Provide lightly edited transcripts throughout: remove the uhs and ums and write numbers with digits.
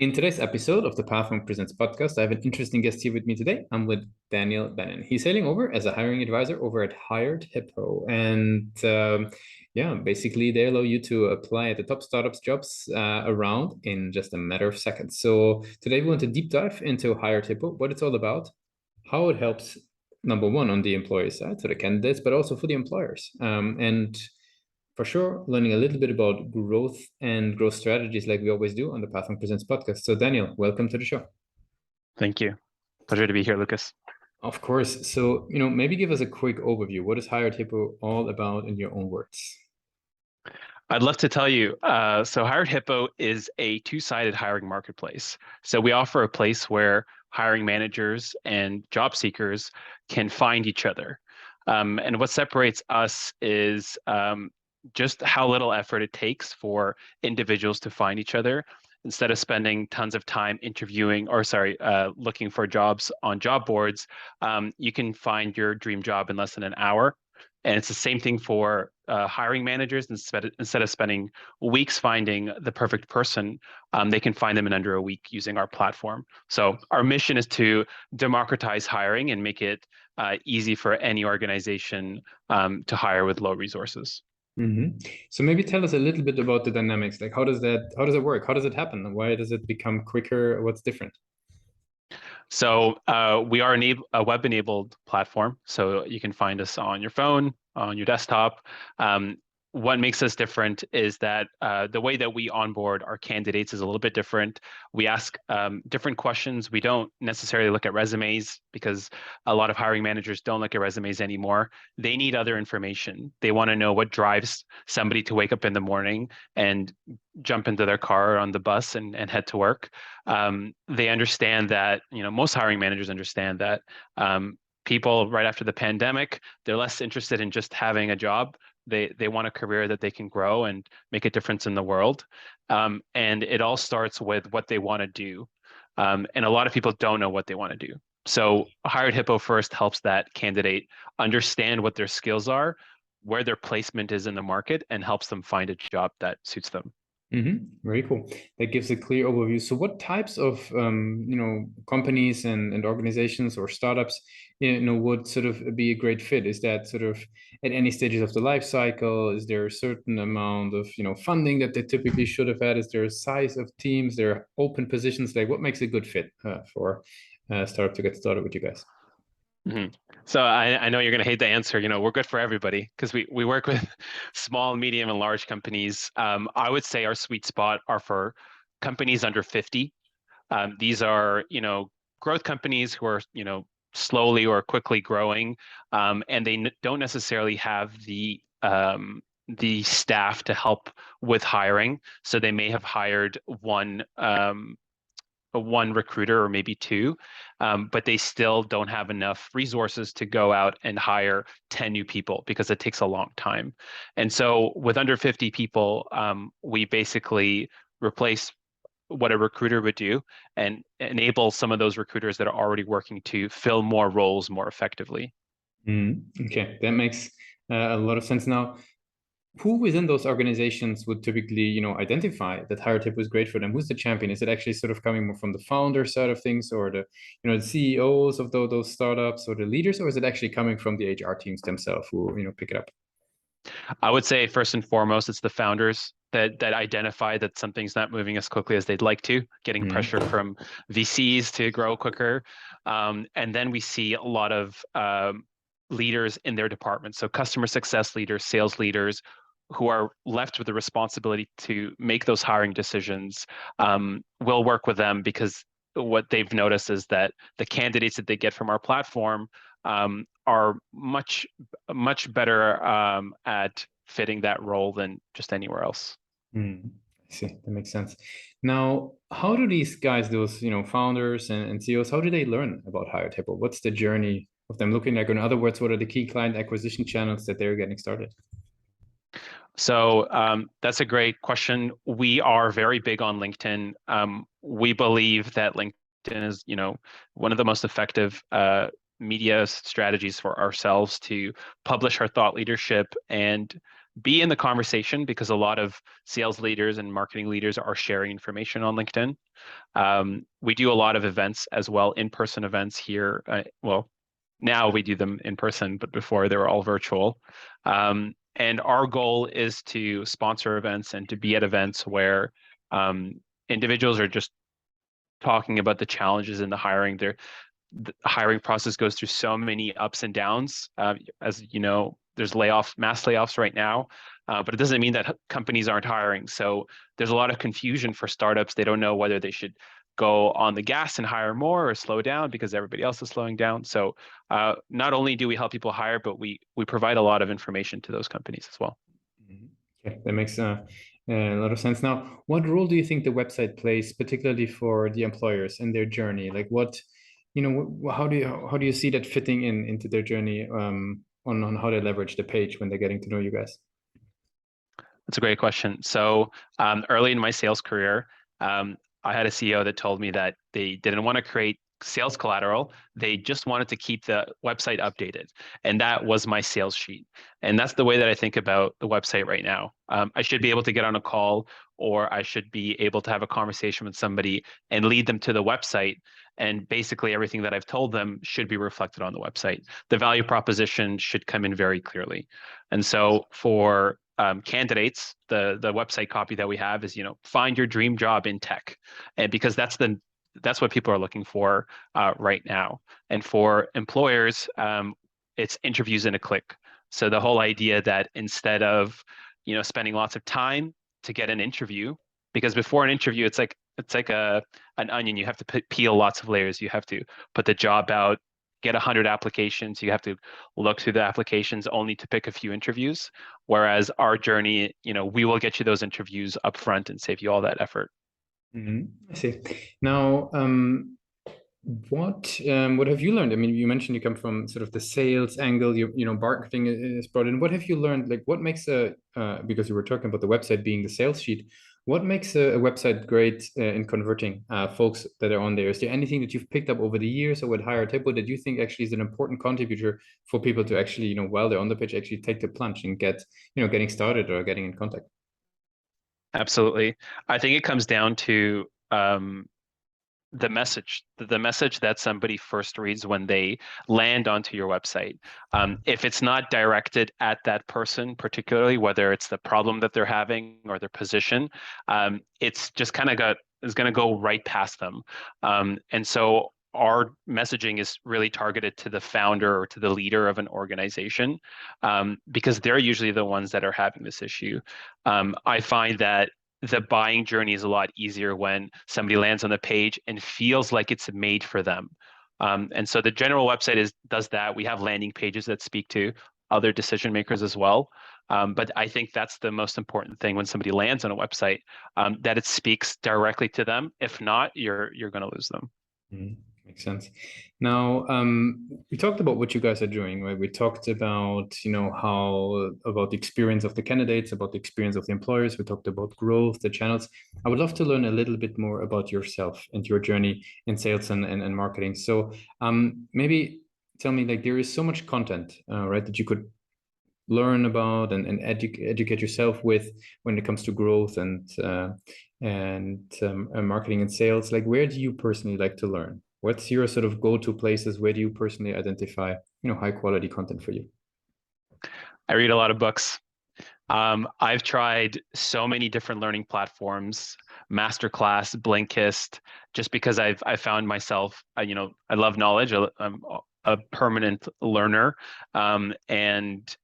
In today's episode of the Pathway Presents podcast, I have an interesting guest here with me today. I'm with Daniel Benin. He's sailing over as a hiring advisor over at Hired Hippo. And basically, they allow you to apply at the top startups jobs around in just a matter of seconds. So today, we want to deep dive into Hired Hippo, what it's all about, how it helps, number one, on the employee side, so the candidates, but also for the employers. And for sure, learning a little bit about growth and growth strategies like we always do on the Pathway Presents podcast. So, Daniel, welcome to the show. Thank you. Pleasure to be here, Lucas. Of course. So, maybe give us a quick overview. What is Hired Hippo all about in your own words? I'd love to tell you. So Hired Hippo is a two-sided hiring marketplace. So we offer a place where hiring managers and job seekers can find each other. And what separates us is just how little effort it takes for individuals to find each other. Instead of spending tons of time looking for jobs on job boards, you can find your dream job in less than an hour. And it's the same thing for hiring managers. Instead of spending weeks finding the perfect person, they can find them in under a week using our platform. So our mission is to democratize hiring and make it easy for any organization to hire with low resources. Mm-hmm. So maybe tell us a little bit about the dynamics. Like, how does it work? How does it happen? Why does it become quicker? What's different? So we are a web-enabled platform, so you can find us on your phone, on your desktop. What makes us different is that the way that we onboard our candidates is a little bit different. We ask different questions. We don't necessarily look at resumes because a lot of hiring managers don't look at resumes anymore. They need other information. They want to know what drives somebody to wake up in the morning and jump into their car or on the bus and head to work. They understand that, most hiring managers understand that people right after the pandemic, they're less interested in just having a job. They want a career that they can grow and make a difference in the world. And it all starts with what they want to do. And a lot of people don't know what they want to do. So Hired Hippo first helps that candidate understand what their skills are, where their placement is in the market, and helps them find a job that suits them. Mm-hmm. Very cool. That gives a clear overview. So, what types of companies and organizations or startups would sort of be a great fit? Is that sort of at any stages of the life cycle? Is there a certain amount of funding that they typically should have had? Is there a size of teams? There are open positions. Like, what makes a good fit for a startup to get started with you guys? Mhm. So I know you're going to hate the answer. We're good for everybody because we work with small, medium, and large companies. I would say our sweet spot are for companies under 50. These are, growth companies who are, slowly or quickly growing, and they don't necessarily have the staff to help with hiring. So they may have hired one recruiter or maybe two, but they still don't have enough resources to go out and hire 10 new people because it takes a long time. And so with under 50 people, we basically replace what a recruiter would do and enable some of those recruiters that are already working to fill more roles more effectively. Okay, that makes a lot of sense. Now, who within those organizations would typically, identify that higher tip was great for them? Who's the champion? Is it actually sort of coming more from the founder side of things, or the CEOs of those startups, or the leaders, or is it actually coming from the HR teams themselves who, pick it up? I would say first and foremost, it's the founders that identify that something's not moving as quickly as they'd like to, getting pressure from VCs to grow quicker. And then we see a lot of leaders in their departments. So customer success leaders, sales leaders, who are left with the responsibility to make those hiring decisions, will work with them because what they've noticed is that the candidates that they get from our platform are much better at fitting that role than just anywhere else. I see. That makes sense. Now, how do these guys, those founders and CEOs, how do they learn about Hired Hippo? What's the journey of them looking like? In other words, what are the key client acquisition channels that they're getting started? So that's a great question. We are very big on LinkedIn. We believe that LinkedIn is, one of the most effective media strategies for ourselves to publish our thought leadership and be in the conversation, because a lot of sales leaders and marketing leaders are sharing information on LinkedIn. We do a lot of events as well, in-person events here. Well, now we do them in person, but before they were all virtual. And our goal is to sponsor events and to be at events where individuals are just talking about the challenges in the hiring. The hiring process goes through so many ups and downs. As you know, there's mass layoffs right now, but it doesn't mean that companies aren't hiring. So there's a lot of confusion for startups. They don't know whether they should go on the gas and hire more or slow down because everybody else is slowing down. So not only do we help people hire, but we provide a lot of information to those companies as well. Okay, that makes a lot of sense. Now, what role do you think the website plays, particularly for the employers and their journey? Like, how do you see that fitting into their journey, on how they leverage the page when they're getting to know you guys? That's a great question. So early in my sales career, I had a CEO that told me that they didn't want to create sales collateral. They just wanted to keep the website updated. And that was my sales sheet. And that's the way that I think about the website right now. I should be able to get on a call, or I should be able to have a conversation with somebody and lead them to the website. And basically everything that I've told them should be reflected on the website. The value proposition should come in very clearly. And so for candidates, the website copy that we have is, find your dream job in tech, and because that's what people are looking for right now. And for employers, it's interviews in a click. So the whole idea that instead of spending lots of time to get an interview, because before an interview it's like an onion. You have to peel lots of layers. You have to put the job out, get 100 applications. You have to look through the applications only to pick a few interviews. Whereas our journey, we will get you those interviews up front and save you all that effort. I see. Now, what have you learned? I mean, you mentioned you come from sort of the sales angle. Marketing is brought in. What have you learned? Like, what makes because you were talking about the website being the sales sheet. What makes a website great in converting folks that are on there? Is there anything that you've picked up over the years or with Hire Hippo that you think actually is an important contributor for people to actually, while they're on the pitch, actually take the plunge and getting started or getting in contact? Absolutely. I think it comes down to the message that somebody first reads when they land onto your website. If it's not directed at that person, particularly whether it's the problem that they're having or their position, it's just is going to go right past them. And so our messaging is really targeted to the founder or to the leader of an organization, because they're usually the ones that are having this issue. I find that the buying journey is a lot easier when somebody lands on the page and feels like it's made for them. And so the general website does that. We have landing pages that speak to other decision makers as well. But I think that's the most important thing when somebody lands on a website, that it speaks directly to them. If not, you're going to lose them. Makes sense. Now, we talked about what you guys are doing, right? We talked about, about the experience of the candidates, about the experience of the employers. We talked about growth, the channels. I would love to learn a little bit more about yourself and your journey in sales and marketing. So, maybe tell me, like, there is so much content, right, that you could learn about and educate yourself with when it comes to growth and marketing and sales. Like, where do you personally like to learn? What's your sort of go-to places? Where do you personally identify, high quality content for you? I read a lot of books. I've tried so many different learning platforms, Masterclass, Blinkist, just because I've found myself, I love knowledge. I'm a permanent learner, and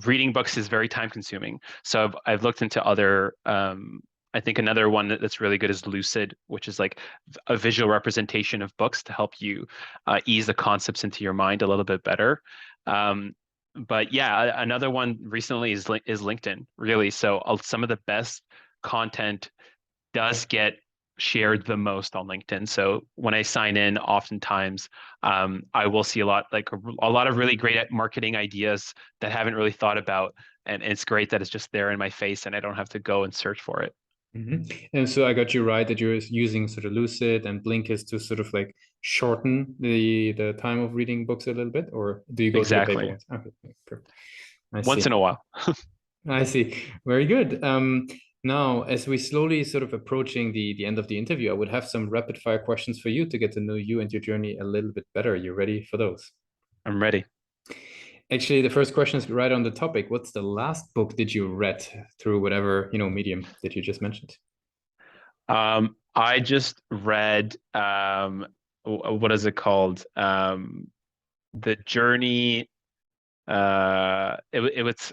reading books is very time consuming. So I've looked into other. I think another one that's really good is Lucid, which is like a visual representation of books to help you ease the concepts into your mind a little bit better. But yeah, another one recently is LinkedIn, really. So some of the best content does get shared the most on LinkedIn. So when I sign in, oftentimes I will see a lot of really great marketing ideas that I haven't really thought about, and it's great that it's just there in my face and I don't have to go and search for it. And so I got you right that you're using sort of Lucid and Blinkist to sort of like shorten the time of reading books a little bit, or do you go to the paper Exactly. ones? Okay, perfect. I Once see. in a while. I see. Very good. Now, as we slowly sort of approaching the end of the interview, I would have some rapid fire questions for you to get to know you and your journey a little bit better. You ready for those? I'm ready. Actually, the first question is right on the topic. What's the last book that you read through whatever, medium that you just mentioned? I just read what is it called? The Journey. It was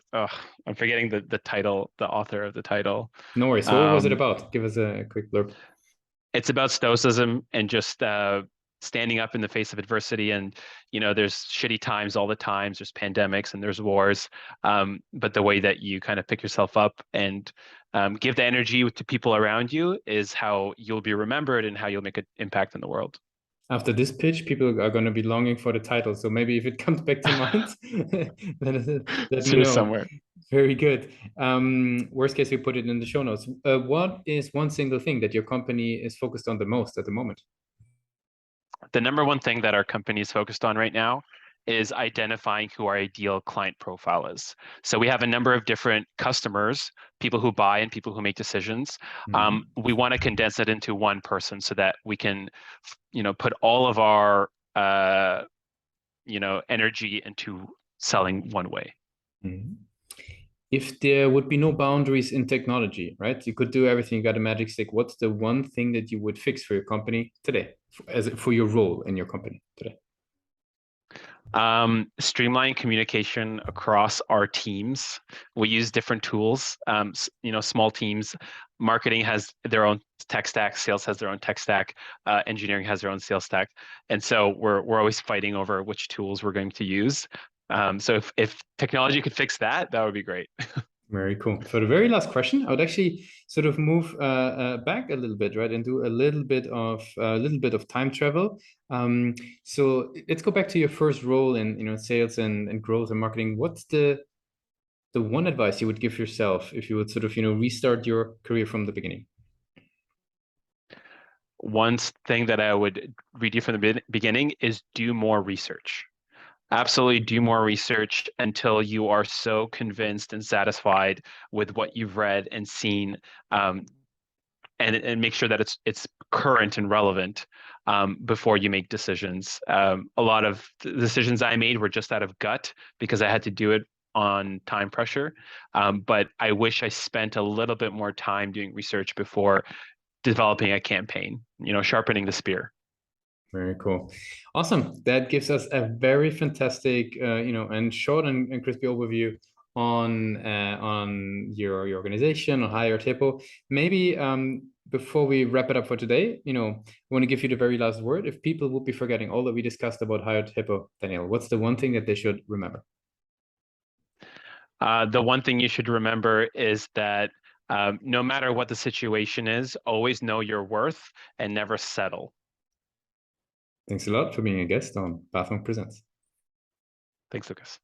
I'm forgetting the title, the author of the title. No worries. So what was it Um, about? Give us a quick blurb. it's about stoicism and just standing up in the face of adversity. And there's shitty times all the times. There's pandemics and there's wars. But the way that you kind of pick yourself up and give the energy to people around you is how you'll be remembered and how you'll make an impact in the world. After this pitch, people are going to be longing for the title. So maybe if it comes back to mind, let me It's know. somewhere. Very good. Worst case, we put it in the show notes. What is one single thing that your company is focused on the most at the moment? The number one thing that our company is focused on right now is identifying who our ideal client profile is. So we have a number of different customers, people who buy and people who make decisions. Mhm. We want to condense it into one person so that we can, put all of our, energy into selling one way. Mhm. If there would be no boundaries in technology, right? You could do everything, you got a magic stick. What's the one thing that you would fix for your company today, for your role in your company today? Streamline communication across our teams. We use different tools. Small teams. Marketing has their own tech stack. Sales has their own tech stack. Engineering has their own sales stack. And so we're always fighting over which tools we're going to use. So if technology could fix that, that would be great. Very cool. For the very last question, I would actually sort of move back a little bit, right, and do a little bit of time travel. So let's go back to your first role in sales and growth and marketing. What's the one advice you would give yourself if you would sort of restart your career from the beginning? One thing that I would read you from the beginning is do more research. Absolutely do more research until you are so convinced and satisfied with what you've read and seen, um, and make sure that it's current and relevant before you make decisions. A lot of the decisions I made were just out of gut because I had to do it on time pressure. But I wish I spent a little bit more time doing research before developing a campaign, sharpening the spear. Very cool. Awesome. That gives us a very fantastic, and short and crispy overview on your organization, on Hired Hippo. Maybe before we wrap it up for today, I want to give you the very last word. If people would be forgetting all that we discussed about Hired Hippo, Daniel, what's the one thing that they should remember? The one thing you should remember is that no matter what the situation is, always know your worth and never settle. Thanks a lot for being a guest on Pathway Presents. Thanks, Lucas.